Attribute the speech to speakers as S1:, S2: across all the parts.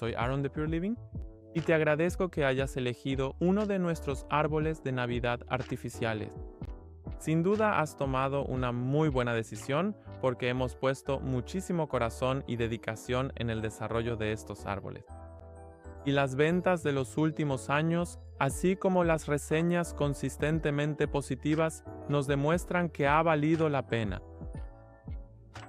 S1: soy Aaron de Pure Living y te agradezco que hayas elegido uno de nuestros árboles de Navidad artificiales. Sin duda has tomado una muy buena decisión porque hemos puesto muchísimo corazón y dedicación en el desarrollo de estos árboles. Y las ventas de los últimos años, así como las reseñas consistentemente positivas, nos demuestran que ha valido la pena.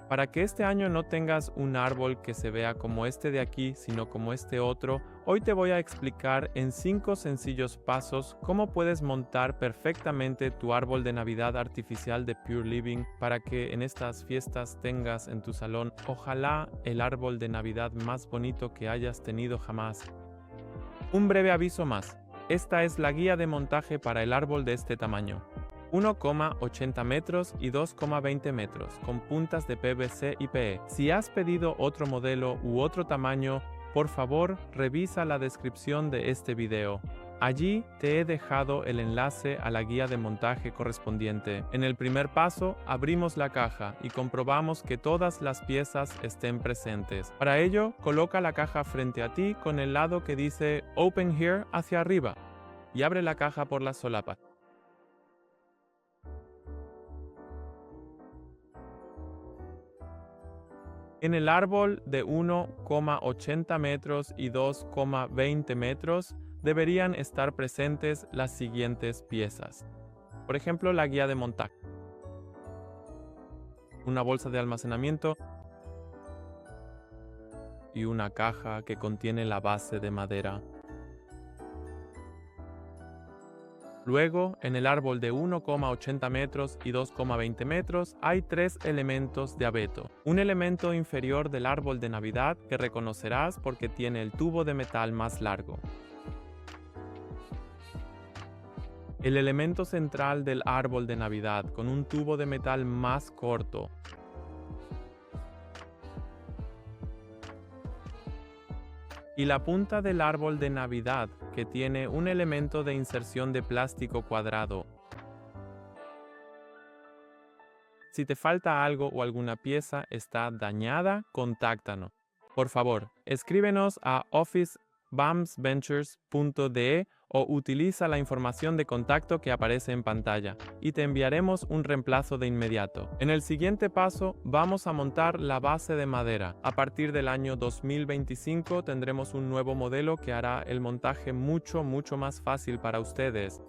S1: Para que este año no tengas un árbol que se vea como este de aquí, sino como este otro, hoy te voy a explicar en 5 sencillos pasos cómo puedes montar perfectamente tu árbol de Navidad artificial de Pure Living para que en estas fiestas tengas en tu salón, ojalá, el árbol de Navidad más bonito que hayas tenido jamás. Un breve aviso más. Esta es la guía de montaje para el árbol de este tamaño. 1,80 metros y 2,20 metros, con puntas de PVC y PE. Si has pedido otro modelo u otro tamaño, por favor, revisa la descripción de este video. Allí te he dejado el enlace a la guía de montaje correspondiente. En el primer paso, abrimos la caja y comprobamos que todas las piezas estén presentes. Para ello, coloca la caja frente a ti con el lado que dice Open Here hacia arriba y abre la caja por la solapa. En el árbol de 1,80 metros y 2,20 metros deberían estar presentes las siguientes piezas. Por ejemplo, la guía de montaje, una bolsa de almacenamiento y una caja que contiene la base de madera. Luego, en el árbol de 1,80 metros y 2,20 metros hay 3 elementos de abeto. Un elemento inferior del árbol de Navidad que reconocerás porque tiene el tubo de metal más largo. El elemento central del árbol de Navidad con un tubo de metal más corto. Y la punta del árbol de Navidad, que tiene un elemento de inserción de plástico cuadrado. Si te falta algo o alguna pieza está dañada, contáctanos. Por favor, escríbenos a office.bamsventures.de o utiliza la información de contacto que aparece en pantalla y te enviaremos un reemplazo de inmediato. En el siguiente paso vamos a montar la base de madera. A partir del año 2025 tendremos un nuevo modelo que hará el montaje mucho más fácil para ustedes.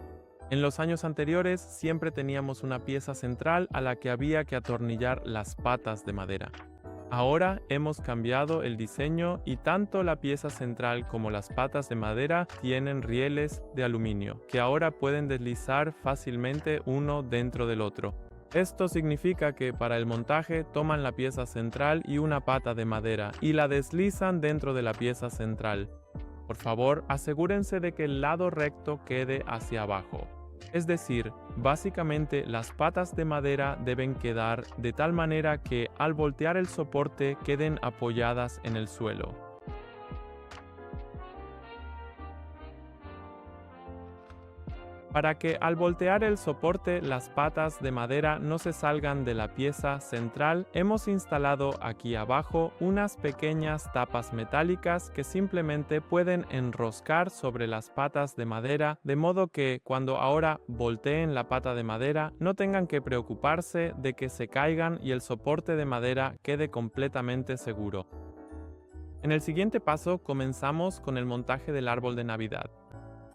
S1: En los años anteriores siempre teníamos una pieza central a la que había que atornillar las patas de madera. Ahora hemos cambiado el diseño y tanto la pieza central como las patas de madera tienen rieles de aluminio, que ahora pueden deslizar fácilmente uno dentro del otro. Esto significa que para el montaje toman la pieza central y una pata de madera y la deslizan dentro de la pieza central. Por favor, asegúrense de que el lado recto quede hacia abajo. Es decir, básicamente las patas de madera deben quedar de tal manera que al voltear el soporte queden apoyadas en el suelo. Para que al voltear el soporte las patas de madera no se salgan de la pieza central, hemos instalado aquí abajo unas pequeñas tapas metálicas que simplemente pueden enroscar sobre las patas de madera, de modo que cuando ahora volteen la pata de madera no tengan que preocuparse de que se caigan y el soporte de madera quede completamente seguro. En el siguiente paso comenzamos con el montaje del árbol de Navidad.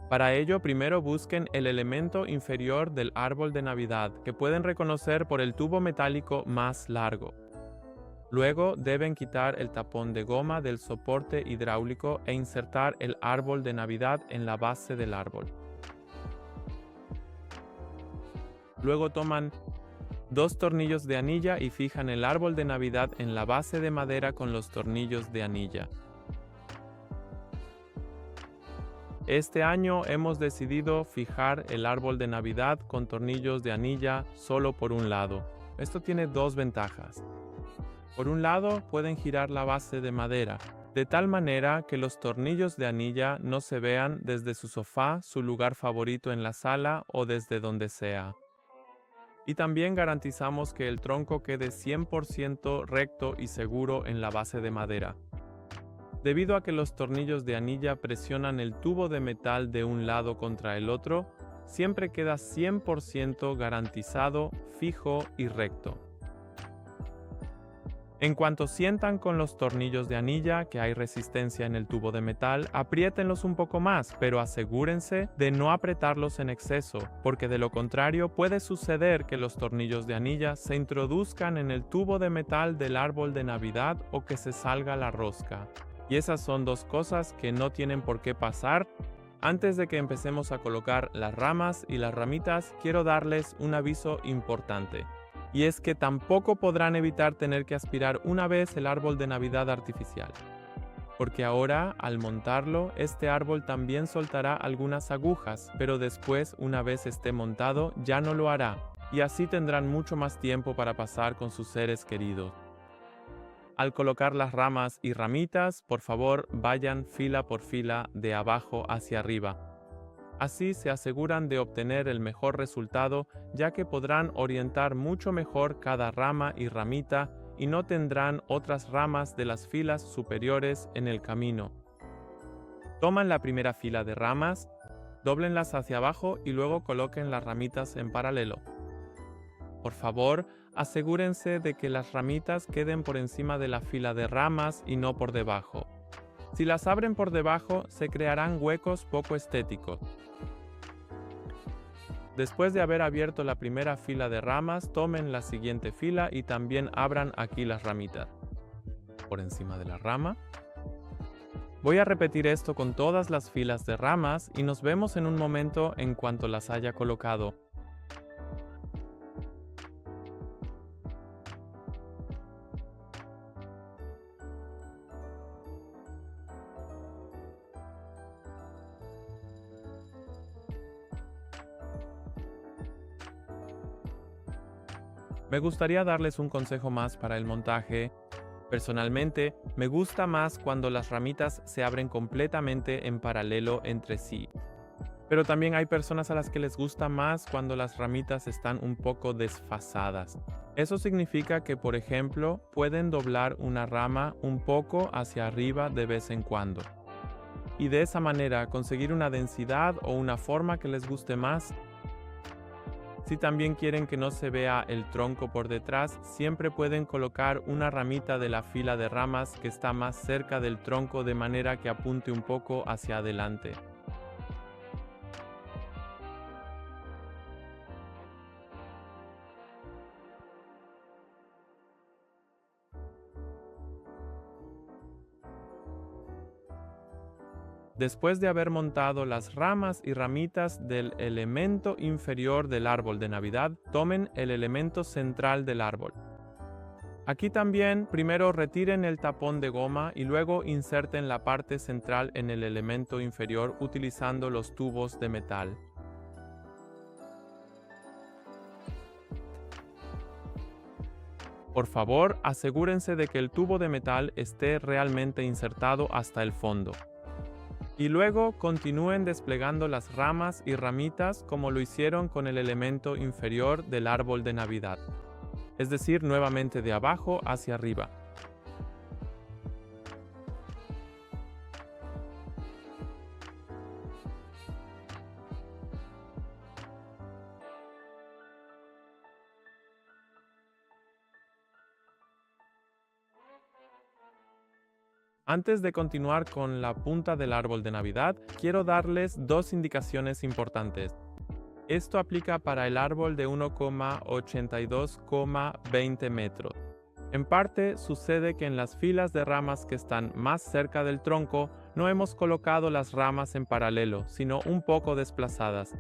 S1: Para ello, primero busquen el elemento inferior del árbol de Navidad, que pueden reconocer por el tubo metálico más largo. Luego deben quitar el tapón de goma del soporte hidráulico e insertar el árbol de Navidad en la base del árbol. Luego toman 2 tornillos de anilla y fijan el árbol de Navidad en la base de madera con los tornillos de anilla. Este año hemos decidido fijar el árbol de Navidad con tornillos de anilla solo por un lado. Esto tiene 2 ventajas. Por un lado, pueden girar la base de madera, de tal manera que los tornillos de anilla no se vean desde su sofá, su lugar favorito en la sala o desde donde sea. Y también garantizamos que el tronco quede 100% recto y seguro en la base de madera. Debido a que los tornillos de anilla presionan el tubo de metal de un lado contra el otro, siempre queda 100% garantizado, fijo y recto. En cuanto sientan con los tornillos de anilla que hay resistencia en el tubo de metal, apriétenlos un poco más, pero asegúrense de no apretarlos en exceso, porque de lo contrario puede suceder que los tornillos de anilla se introduzcan en el tubo de metal del árbol de Navidad o que se salga la rosca. Y esas son dos cosas que no tienen por qué pasar. Antes de que empecemos a colocar las ramas y las ramitas, quiero darles un aviso importante. Y es que tampoco podrán evitar tener que aspirar una vez el árbol de Navidad artificial. Porque ahora, al montarlo, este árbol también soltará algunas agujas, pero después, una vez esté montado, ya no lo hará. Y así tendrán mucho más tiempo para pasar con sus seres queridos. Al colocar las ramas y ramitas, por favor, vayan fila por fila de abajo hacia arriba. Así se aseguran de obtener el mejor resultado, ya que podrán orientar mucho mejor cada rama y ramita y no tendrán otras ramas de las filas superiores en el camino. Toman la primera fila de ramas, dóblenlas hacia abajo y luego coloquen las ramitas en paralelo. Por favor, asegúrense de que las ramitas queden por encima de la fila de ramas y no por debajo. Si las abren por debajo, se crearán huecos poco estéticos. Después de haber abierto la primera fila de ramas, tomen la siguiente fila y también abran aquí las ramitas. Por encima de la rama. Voy a repetir esto con todas las filas de ramas y nos vemos en un momento en cuanto las haya colocado. Me gustaría darles un consejo más para el montaje. Personalmente, me gusta más cuando las ramitas se abren completamente en paralelo entre sí. Pero también hay personas a las que les gusta más cuando las ramitas están un poco desfasadas. Eso significa que, por ejemplo, pueden doblar una rama un poco hacia arriba de vez en cuando. Y de esa manera conseguir una densidad o una forma que les guste más. Si también quieren que no se vea el tronco por detrás, siempre pueden colocar una ramita de la fila de ramas que está más cerca del tronco de manera que apunte un poco hacia adelante. Después de haber montado las ramas y ramitas del elemento inferior del árbol de Navidad, tomen el elemento central del árbol. Aquí también primero retiren el tapón de goma y luego inserten la parte central en el elemento inferior utilizando los tubos de metal. Por favor, asegúrense de que el tubo de metal esté realmente insertado hasta el fondo. Y luego continúen desplegando las ramas y ramitas como lo hicieron con el elemento inferior del árbol de Navidad, es decir, nuevamente de abajo hacia arriba. Antes de continuar con la punta del árbol de Navidad, quiero darles dos indicaciones importantes. Esto aplica para el árbol de 1,82,20 metros. En parte, sucede que en las filas de ramas que están más cerca del tronco, no hemos colocado las ramas en paralelo, sino un poco desplazadas.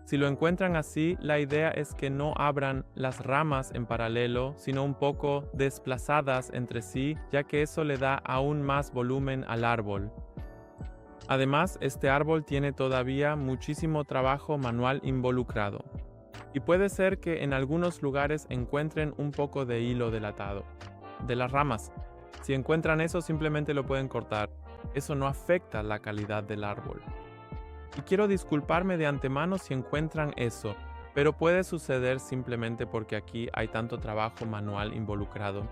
S1: Si lo encuentran así, la idea es que no abran las ramas en paralelo, sino un poco desplazadas entre sí, ya que eso le da aún más volumen al árbol. Además, este árbol tiene todavía muchísimo trabajo manual involucrado. Y puede ser que en algunos lugares encuentren un poco de hilo delatado de las ramas. Si encuentran eso, simplemente lo pueden cortar. Eso no afecta la calidad del árbol. Y quiero disculparme de antemano si encuentran eso, pero puede suceder simplemente porque aquí hay tanto trabajo manual involucrado.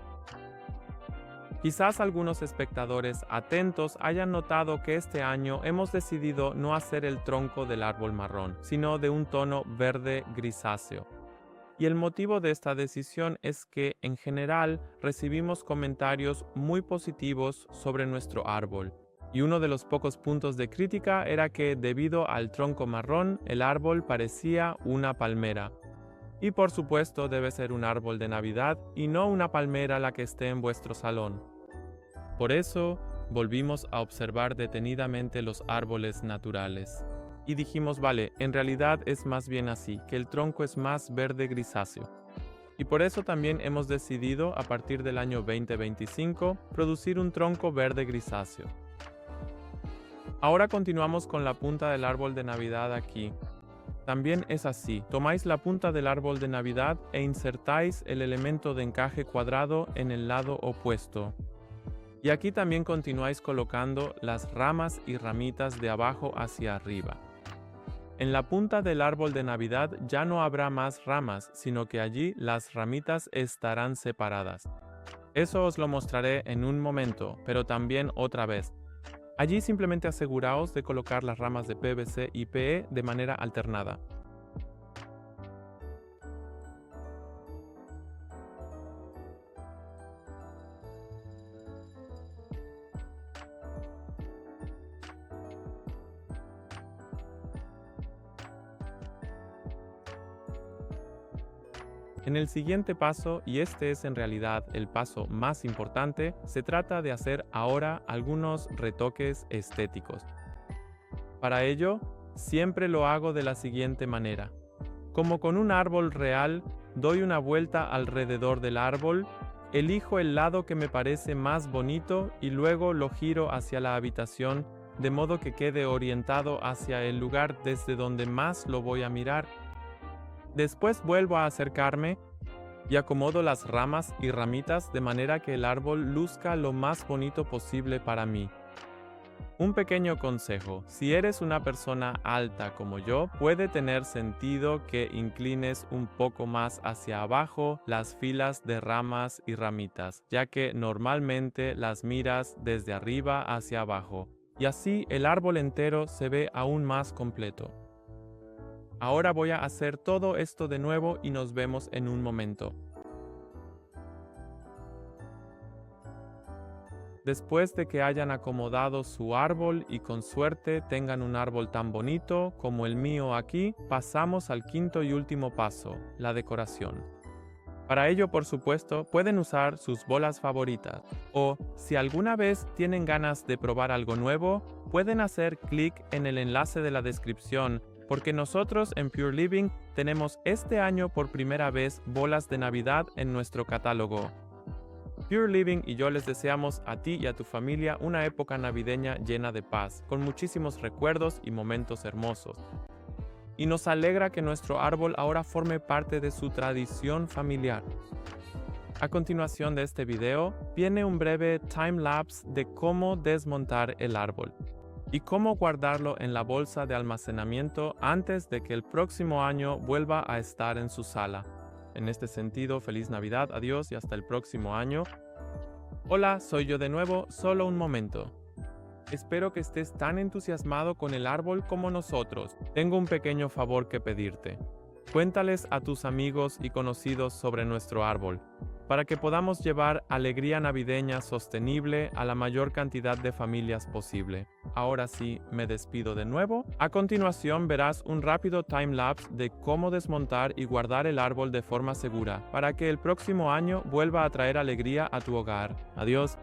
S1: Quizás algunos espectadores atentos hayan notado que este año hemos decidido no hacer el tronco del árbol marrón, sino de un tono verde grisáceo. Y el motivo de esta decisión es que, en general, recibimos comentarios muy positivos sobre nuestro árbol. Y uno de los pocos puntos de crítica era que, debido al tronco marrón, el árbol parecía una palmera. Y por supuesto debe ser un árbol de Navidad y no una palmera la que esté en vuestro salón. Por eso, volvimos a observar detenidamente los árboles naturales. Y dijimos, vale, en realidad es más bien así, que el tronco es más verde grisáceo. Y por eso también hemos decidido, a partir del año 2025, producir un tronco verde grisáceo. Ahora continuamos con la punta del árbol de Navidad aquí. También es así, tomáis la punta del árbol de Navidad e insertáis el elemento de encaje cuadrado en el lado opuesto. Y aquí también continuáis colocando las ramas y ramitas de abajo hacia arriba. En la punta del árbol de Navidad ya no habrá más ramas, sino que allí las ramitas estarán separadas. Eso os lo mostraré en un momento, pero también otra vez. Allí simplemente aseguraos de colocar las ramas de PVC y PE de manera alternada. En el siguiente paso, y este es en realidad el paso más importante, se trata de hacer ahora algunos retoques estéticos. Para ello, siempre lo hago de la siguiente manera. Como con un árbol real, doy una vuelta alrededor del árbol, elijo el lado que me parece más bonito y luego lo giro hacia la habitación, de modo que quede orientado hacia el lugar desde donde más lo voy a mirar. Después vuelvo a acercarme y acomodo las ramas y ramitas de manera que el árbol luzca lo más bonito posible para mí. Un pequeño consejo: si eres una persona alta como yo, puede tener sentido que inclines un poco más hacia abajo las filas de ramas y ramitas, ya que normalmente las miras desde arriba hacia abajo, y así el árbol entero se ve aún más completo. Ahora voy a hacer todo esto de nuevo y nos vemos en un momento. Después de que hayan acomodado su árbol y con suerte tengan un árbol tan bonito como el mío aquí, pasamos al quinto y último paso, la decoración. Para ello, por supuesto, pueden usar sus bolas favoritas, o si alguna vez tienen ganas de probar algo nuevo, pueden hacer clic en el enlace de la descripción, porque nosotros en Pure Living tenemos este año por primera vez bolas de Navidad en nuestro catálogo. Pure Living y yo les deseamos a ti y a tu familia una época navideña llena de paz, con muchísimos recuerdos y momentos hermosos. Y nos alegra que nuestro árbol ahora forme parte de su tradición familiar. A continuación de este video, viene un breve time-lapse de cómo desmontar el árbol y cómo guardarlo en la bolsa de almacenamiento antes de que el próximo año vuelva a estar en su sala. En este sentido, feliz Navidad, adiós y hasta el próximo año. Hola, soy yo de nuevo, solo un momento. Espero que estés tan entusiasmado con el árbol como nosotros. Tengo un pequeño favor que pedirte. Cuéntales a tus amigos y conocidos sobre nuestro árbol, para que podamos llevar alegría navideña sostenible a la mayor cantidad de familias posible. Ahora sí, me despido de nuevo. A continuación verás un rápido time-lapse de cómo desmontar y guardar el árbol de forma segura, para que el próximo año vuelva a traer alegría a tu hogar. Adiós.